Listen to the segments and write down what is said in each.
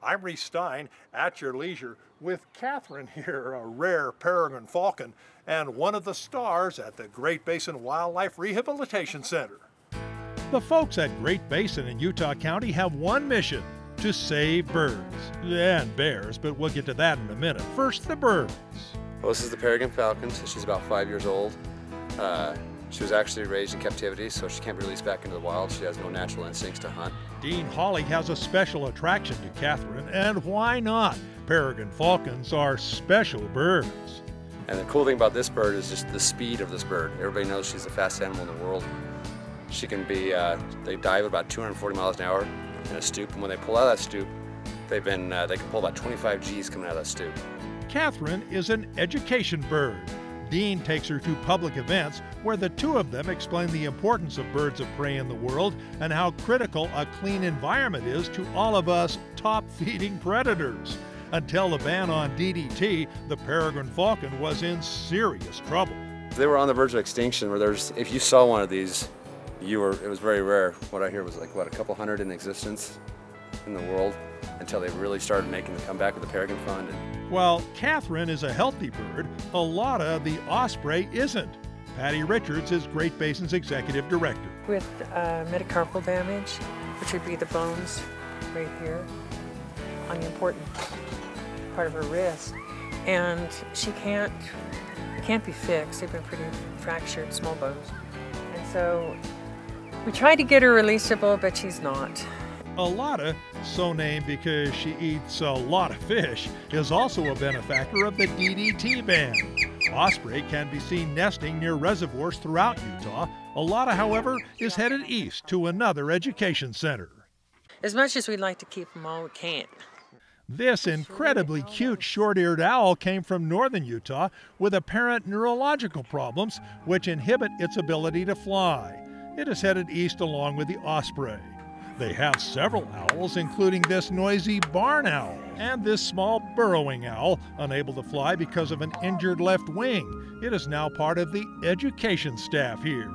I'm Reese Stein at your leisure with Catherine here, a rare peregrine falcon and one of the stars at the Great Basin Wildlife Rehabilitation Center. The folks at Great Basin in Utah County have one mission: to save birds and bears, but we'll get to that in a minute. First, the birds. Well, this is the peregrine falcon. So she's about 5 years old. She was actually raised in captivity, so she can't be released back into the wild. She has no natural instincts to hunt. Dean Hawley has a special attraction to Catherine, and why not? Peregrine falcons are special birds. And the cool thing about this bird is just the speed of this bird. Everybody knows she's the fastest animal in the world. She can be, they dive about 240 miles an hour in a stoop, and when they pull out of that stoop, they can pull about 25 G's coming out of that stoop. Catherine is an education bird. Dean takes her to public events where the two of them explain the importance of birds of prey in the world and how critical a clean environment is to all of us top-feeding predators. Until the ban on DDT, the peregrine falcon was in serious trouble. They were on the verge of extinction, where if you saw one of these, it was very rare. What I hear was like, what, a couple hundred in existence in the world, until they really started making the comeback with the Peregrine Fund. While Catherine is a healthy bird, Alada the osprey isn't. Patty Richards is Great Basin's executive director. With metacarpal damage, which would be the bones right here on the important part of her wrist, and it can't be fixed. They've been pretty fractured, small bones. And so we tried to get her releasable, but she's not. Alada, so named because she eats a lot of fish, is also a benefactor of the DDT ban. Osprey can be seen nesting near reservoirs throughout Utah. Alada, however, is headed east to another education center. As much as we'd like to keep them all, we can't. This incredibly cute short-eared owl came from northern Utah with apparent neurological problems which inhibit its ability to fly. It is headed east along with the osprey. They have several owls, including this noisy barn owl and this small burrowing owl, unable to fly because of an injured left wing. It is now part of the education staff here.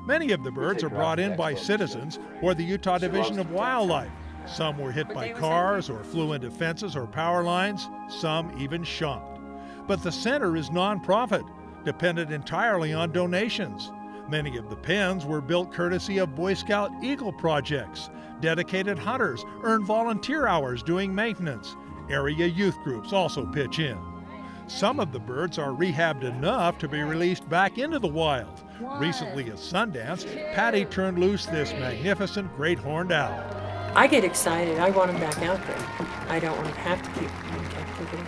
Many of the birds are brought in by citizens or the Utah Division of Wildlife. Some were hit by cars or flew into fences or power lines, some even shot. But the center is nonprofit, dependent entirely on donations. Many of the pens were built courtesy of Boy Scout Eagle projects. Dedicated hunters earn volunteer hours doing maintenance. Area youth groups also pitch in. Some of the birds are rehabbed enough to be released back into the wild. Recently at Sundance, Patty turned loose this magnificent great horned owl. I get excited. I want them back out there. I don't want to have to keep them in captivity.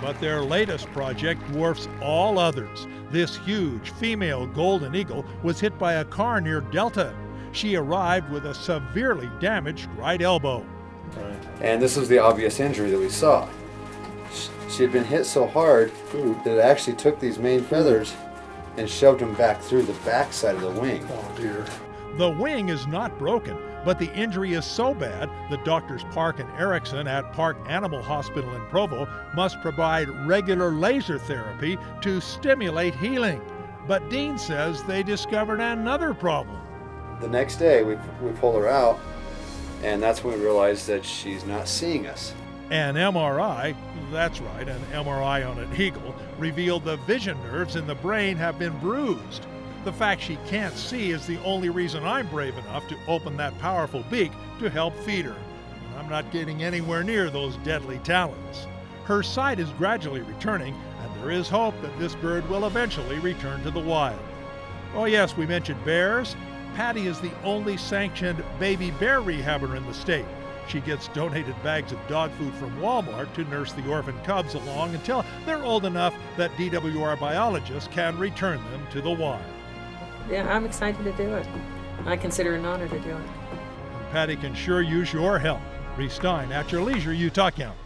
But their latest project dwarfs all others. This huge female golden eagle was hit by a car near Delta. She arrived with a severely damaged right elbow. And this was the obvious injury that we saw. She had been hit so hard that it actually took these main feathers and shoved them back through the back side of the wing. Oh dear. The wing is not broken, but the injury is so bad that Doctors Park and Erickson at Park Animal Hospital in Provo must provide regular laser therapy to stimulate healing. But Dean says they discovered another problem. The next day we pull her out, and that's when we realized that she's not seeing us. An MRI, that's right, an MRI on an eagle, revealed the vision nerves in the brain have been bruised. The fact she can't see is the only reason I'm brave enough to open that powerful beak to help feed her. And I'm not getting anywhere near those deadly talons. Her sight is gradually returning, and there is hope that this bird will eventually return to the wild. Oh yes, we mentioned bears. Patty is the only sanctioned baby bear rehabber in the state. She gets donated bags of dog food from Walmart to nurse the orphan cubs along until they're old enough that DWR biologists can return them to the wild. Yeah, I'm excited to do it. I consider it an honor to do it. Patty can sure use your help. Reese Stein at your leisure, Utah County.